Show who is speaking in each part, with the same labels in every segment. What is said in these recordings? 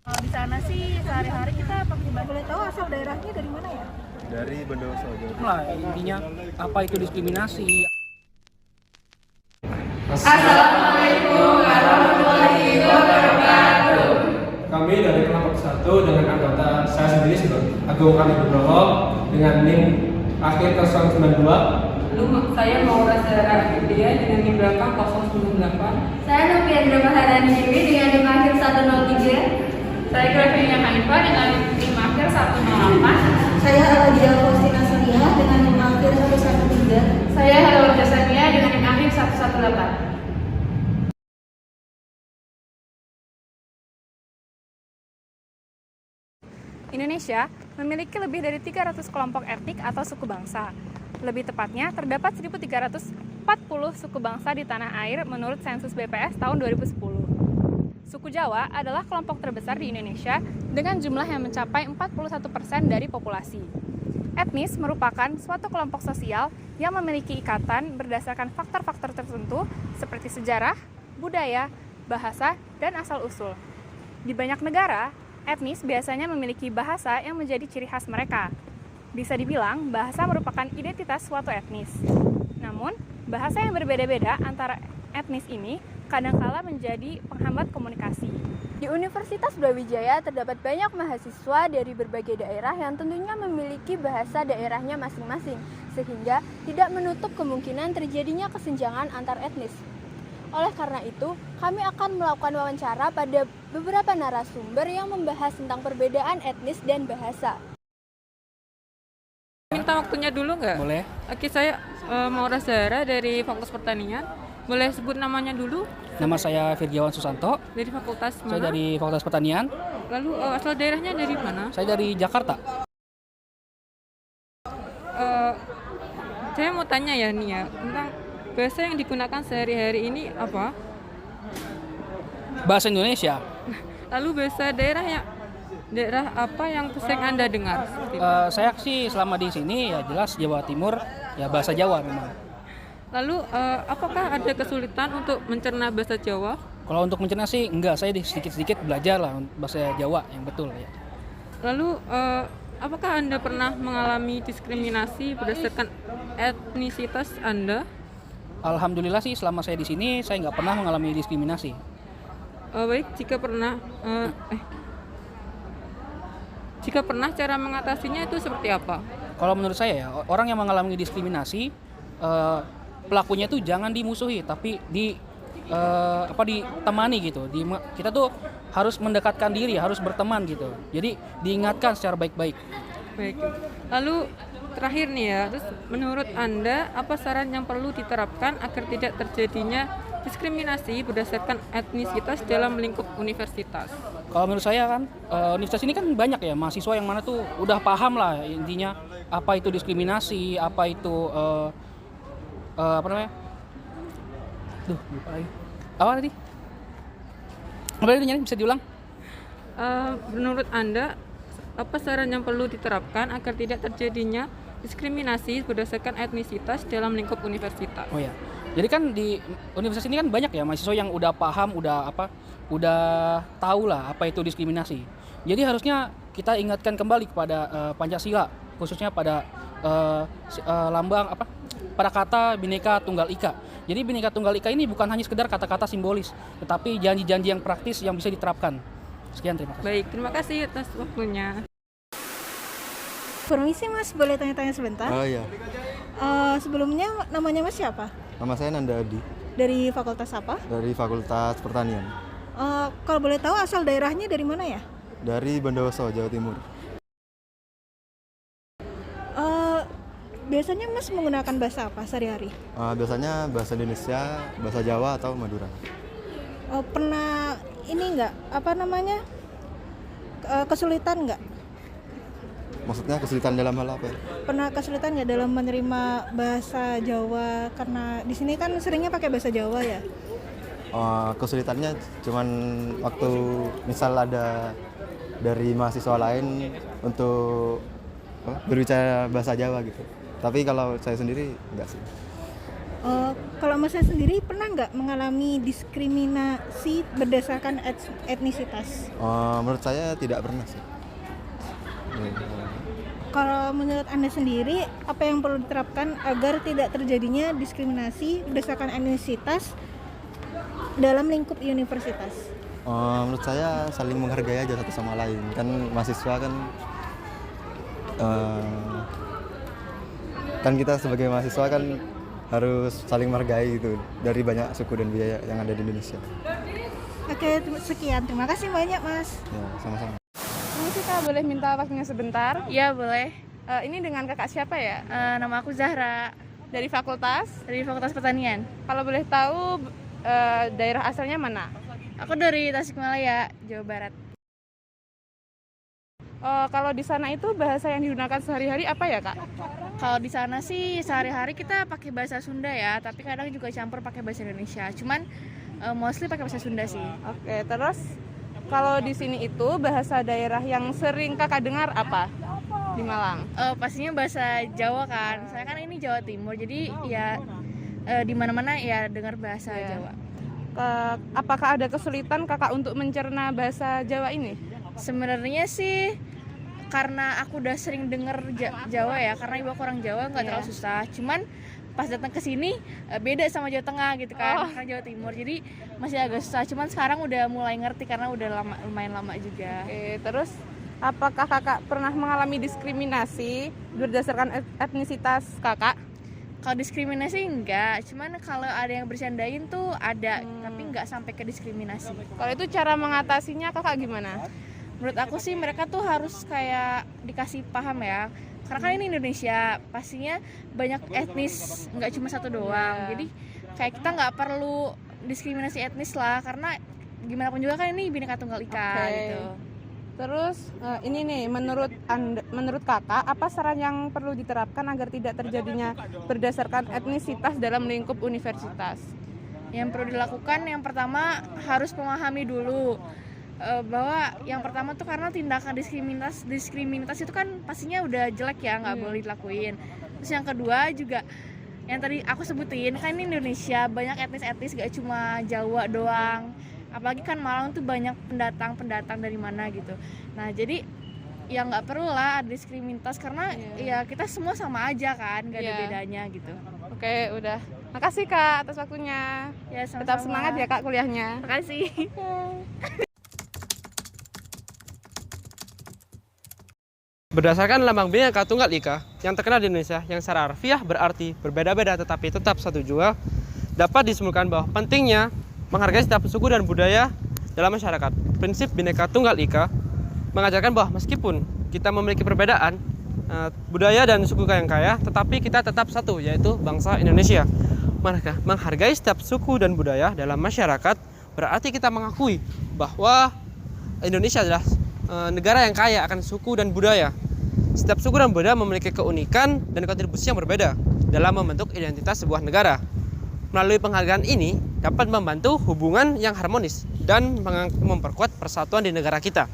Speaker 1: Di sana sih sehari-hari kita pakai bahasa. Boleh tahu asal daerahnya dari mana ya?
Speaker 2: Dari Bondowoso, Jawa Timur.
Speaker 3: Lah intinya apa itu diskriminasi.
Speaker 4: Assalamualaikum warahmatullahi wabarakatuh.
Speaker 5: Kami dari kelompok 1 dengan anggota saya sendiri sebagai Agung Kali Nugroho dengan NIM akhir 092.
Speaker 4: Saya Maura Sarah Akibia dengan NIM belakang 098.
Speaker 6: Saya Noviandra Maharani Dewi dengan NIM akhir 103.
Speaker 4: Saya Grafinia Hanifah dengan NIM akhir 108.
Speaker 6: Saya Aladia Faustina Sonia dengan NIM akhir 113.
Speaker 4: Saya Halawar Jasania dengan NIM akhir 118.
Speaker 7: Indonesia memiliki lebih dari 300 kelompok etnik atau suku bangsa. Lebih tepatnya, terdapat 1.340 suku bangsa di tanah air menurut sensus BPS tahun 2010. Suku Jawa adalah kelompok terbesar di Indonesia dengan jumlah yang mencapai 41% dari populasi. Etnis merupakan suatu kelompok sosial yang memiliki ikatan berdasarkan faktor-faktor tertentu seperti sejarah, budaya, bahasa, dan asal-usul. Di banyak negara, etnis biasanya memiliki bahasa yang menjadi ciri khas mereka. Bisa dibilang, bahasa merupakan identitas suatu etnis. Namun, bahasa yang berbeda-beda antara etnis ini kadangkala menjadi penghambat komunikasi.
Speaker 8: Di Universitas Brawijaya terdapat banyak mahasiswa dari berbagai daerah yang tentunya memiliki bahasa daerahnya masing-masing, sehingga tidak menutup kemungkinan terjadinya kesenjangan antar etnis. Oleh karena itu, kami akan melakukan wawancara pada beberapa narasumber yang membahas tentang perbedaan etnis dan bahasa.
Speaker 4: Minta waktunya dulu nggak?
Speaker 3: Boleh.
Speaker 4: Oke, saya Maura Zahra dari Fakultas Pertanian. Boleh sebut namanya dulu?
Speaker 3: Nama saya Virgiawan Susanto.
Speaker 4: Dari fakultas mana?
Speaker 3: Saya dari Fakultas Pertanian.
Speaker 4: Lalu asal daerahnya dari mana?
Speaker 3: Saya dari Jakarta.
Speaker 4: Saya mau tanya ya nih ya, tentang bahasa yang digunakan sehari-hari ini apa?
Speaker 3: Bahasa Indonesia.
Speaker 4: Lalu bahasa daerah apa yang sering Anda dengar?
Speaker 3: Saya sih selama di sini ya jelas Jawa Timur, ya bahasa Jawa memang.
Speaker 4: Lalu apakah ada kesulitan untuk mencerna bahasa Jawa?
Speaker 3: Kalau untuk mencerna sih enggak, saya sedikit-sedikit belajar lah bahasa Jawa yang betul ya.
Speaker 4: Lalu apakah Anda pernah mengalami diskriminasi berdasarkan etnisitas Anda?
Speaker 3: Alhamdulillah sih selama saya di sini saya nggak pernah mengalami diskriminasi.
Speaker 4: Baik, jika pernah cara mengatasinya itu seperti apa?
Speaker 3: Kalau menurut saya ya orang yang mengalami diskriminasi pelakunya itu jangan dimusuhi tapi ditemani gitu. Kita tuh harus mendekatkan diri, harus berteman gitu. Jadi diingatkan secara baik-baik.
Speaker 4: Baik. Lalu terakhir nih ya, terus menurut Anda apa saran yang perlu diterapkan agar tidak terjadinya diskriminasi berdasarkan etnisitas dalam lingkup universitas?
Speaker 3: Kalau menurut saya kan universitas ini kan banyak ya mahasiswa yang mana tuh udah paham lah intinya apa itu diskriminasi, apa itu apa namanya? Lupa lagi. Apa tadi? Apa tadi bisa diulang?
Speaker 4: Menurut Anda apa saran yang perlu diterapkan agar tidak terjadinya diskriminasi berdasarkan etnisitas dalam lingkup universitas?
Speaker 3: Oh ya. Jadi kan di universitas ini kan banyak ya mahasiswa yang udah paham, udah tahu lah apa itu diskriminasi. Jadi harusnya kita ingatkan kembali kepada Pancasila, khususnya pada lambang pada kata Bhinneka Tunggal Ika. Jadi Bhinneka Tunggal Ika ini bukan hanya sekedar kata-kata simbolis, tetapi janji-janji yang praktis yang bisa diterapkan. Sekian, terima kasih.
Speaker 4: Baik, terima kasih atas waktunya.
Speaker 1: Permisi Mas, boleh tanya-tanya sebentar?
Speaker 2: Oh iya,
Speaker 1: Sebelumnya namanya Mas siapa?
Speaker 2: nama saya Nanda Adi
Speaker 1: Dari fakultas apa?
Speaker 2: dari Fakultas Pertanian.
Speaker 1: Kalau boleh tahu asal daerahnya dari mana ya?
Speaker 2: Dari Bondowoso, Jawa Timur.
Speaker 1: Biasanya Mas menggunakan bahasa apa sehari-hari?
Speaker 2: Biasanya bahasa Indonesia, bahasa Jawa atau Madura.
Speaker 1: Pernah ini nggak? Kesulitan nggak?
Speaker 2: Maksudnya kesulitan dalam hal apa ya?
Speaker 1: Pernah kesulitan nggak dalam menerima bahasa Jawa? Karena di sini kan seringnya pakai bahasa Jawa ya.
Speaker 2: Kesulitannya cuman waktu misal ada dari mahasiswa lain untuk berbicara bahasa Jawa gitu. Tapi kalau saya sendiri enggak sih.
Speaker 1: Kalau Masnya sendiri pernah nggak mengalami diskriminasi berdasarkan etnisitas?
Speaker 2: Menurut saya tidak pernah sih.
Speaker 1: Kalau menurut Anda sendiri, apa yang perlu diterapkan agar tidak terjadinya diskriminasi berdasarkan etnisitas dalam lingkup universitas?
Speaker 2: Menurut saya saling menghargai aja satu sama lain. Kan mahasiswa kan kita sebagai mahasiswa kan harus saling menghargai gitu dari banyak suku dan budaya yang ada di Indonesia.
Speaker 1: Oke, sekian. Terima kasih banyak, Mas.
Speaker 2: Ya, sama-sama.
Speaker 9: Mungkin Kak boleh minta waktunya sebentar?
Speaker 7: Ya boleh.
Speaker 9: Ini dengan kakak siapa ya?
Speaker 7: Nama aku Zahra
Speaker 9: Dari fakultas?
Speaker 7: dari Fakultas Pertanian.
Speaker 9: Kalau boleh tahu daerah asalnya mana?
Speaker 7: Aku dari Tasikmalaya, Jawa Barat.
Speaker 9: Kalau di sana itu bahasa yang digunakan sehari-hari apa ya Kak?
Speaker 7: Kalau di sana sih sehari-hari kita pakai bahasa Sunda ya, tapi kadang juga campur pakai bahasa Indonesia. Cuman mostly pakai bahasa Sunda sih.
Speaker 9: Oke, terus kalau di sini itu bahasa daerah yang sering Kakak dengar apa di Malang?
Speaker 7: Pastinya bahasa Jawa kan. Saya kan ini Jawa Timur, jadi ya di mana-mana ya dengar bahasa Jawa.
Speaker 9: Apakah ada kesulitan Kakak untuk mencerna bahasa Jawa ini?
Speaker 7: Sebenarnya sih karena aku udah sering denger Jawa ya, karena ibu aku orang Jawa nggak terlalu susah. Cuman pas datang ke sini beda sama Jawa Tengah gitu kan, karena Jawa Timur. Jadi masih agak susah. Cuman sekarang udah mulai ngerti karena udah lumayan lama juga.
Speaker 9: Oke, terus apakah Kakak pernah mengalami diskriminasi berdasarkan etnisitas Kakak?
Speaker 7: Kalau diskriminasi enggak, cuman kalau ada yang bercandain tuh ada, tapi nggak sampai ke diskriminasi.
Speaker 9: Kalau itu cara mengatasinya Kakak gimana?
Speaker 7: Menurut aku sih mereka tuh harus kayak dikasih paham ya, karena kan ini Indonesia, pastinya banyak etnis, nggak cuma satu doang. Jadi kayak kita nggak perlu diskriminasi etnis lah, karena gimana pun juga kan ini Bhinneka Tunggal Ika gitu.
Speaker 9: Terus ini nih, menurut Kakak apa saran yang perlu diterapkan agar tidak terjadinya berdasarkan etnisitas dalam lingkup universitas?
Speaker 7: Yang perlu dilakukan yang pertama harus memahami dulu bahwa yang pertama tuh karena tindakan diskriminasi itu kan pastinya udah jelek ya, nggak boleh dilakuin. Terus yang kedua juga yang tadi aku sebutin, kan ini Indonesia banyak etnis gak cuma Jawa doang, apalagi kan Malang tuh banyak pendatang dari mana gitu. Nah jadi ya nggak perlu lah diskriminasi karena ya kita semua sama aja kan, nggak ada bedanya gitu.
Speaker 9: Oke, udah. Makasih Kak atas waktunya.
Speaker 7: Ya, sama-sama.
Speaker 9: Tetap semangat ya Kak kuliahnya.
Speaker 7: Makasih.
Speaker 5: Berdasarkan lambang Bhinneka Tunggal Ika yang terkenal di Indonesia, yang secara harfiah berarti berbeda-beda tetapi tetap satu jua, dapat disimpulkan bahwa pentingnya menghargai setiap suku dan budaya dalam masyarakat. Prinsip Bhinneka Tunggal Ika mengajarkan bahwa meskipun kita memiliki perbedaan budaya dan suku yang kaya, tetapi kita tetap satu, yaitu bangsa Indonesia. Menghargai setiap suku dan budaya dalam masyarakat berarti kita mengakui bahwa Indonesia adalah negara yang kaya akan suku dan budaya. Setiap suku dan budaya memiliki keunikan dan kontribusi yang berbeda dalam membentuk identitas sebuah negara. Melalui penghargaan ini dapat membantu hubungan yang harmonis dan memperkuat persatuan di negara kita.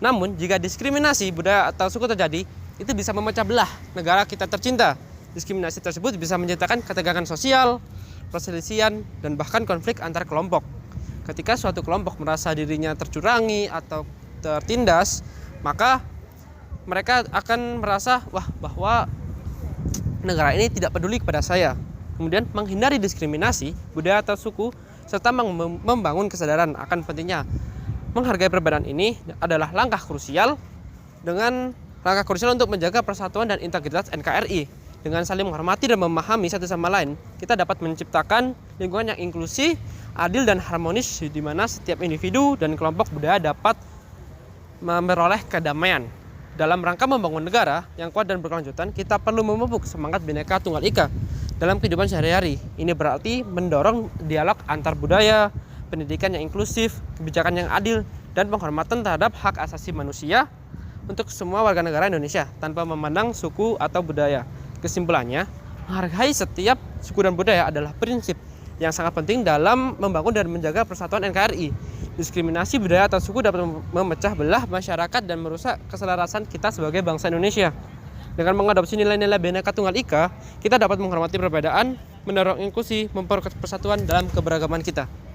Speaker 5: Namun, jika diskriminasi budaya atau suku terjadi, itu bisa memecah belah negara kita tercinta. Diskriminasi tersebut bisa menciptakan ketegangan sosial, perselisihan, dan bahkan konflik antar kelompok. Ketika suatu kelompok merasa dirinya tercurangi atau tertindas, maka mereka akan merasa bahwa negara ini tidak peduli kepada saya. Kemudian menghindari diskriminasi budaya atau suku serta membangun kesadaran akan pentingnya menghargai perbedaan ini adalah langkah krusial untuk menjaga persatuan dan integritas NKRI. Dengan saling menghormati dan memahami satu sama lain, kita dapat menciptakan lingkungan yang inklusif, adil dan harmonis di mana setiap individu dan kelompok budaya dapat memperoleh kedamaian. Dalam rangka membangun negara yang kuat dan berkelanjutan, kita perlu memupuk semangat Bhinneka Tunggal Ika dalam kehidupan sehari-hari. Ini berarti mendorong dialog antar budaya, pendidikan yang inklusif, kebijakan yang adil, dan penghormatan terhadap hak asasi manusia untuk semua warga negara Indonesia tanpa memandang suku atau budaya. Kesimpulannya, menghargai setiap suku dan budaya adalah prinsip yang sangat penting dalam membangun dan menjaga persatuan NKRI. Diskriminasi budaya atau suku dapat memecah belah masyarakat dan merusak keselarasan kita sebagai bangsa Indonesia. Dengan mengadopsi nilai-nilai Bhinneka Tunggal Ika, kita dapat menghormati perbedaan, mendorong inklusi, memperkuat persatuan dalam keberagaman kita.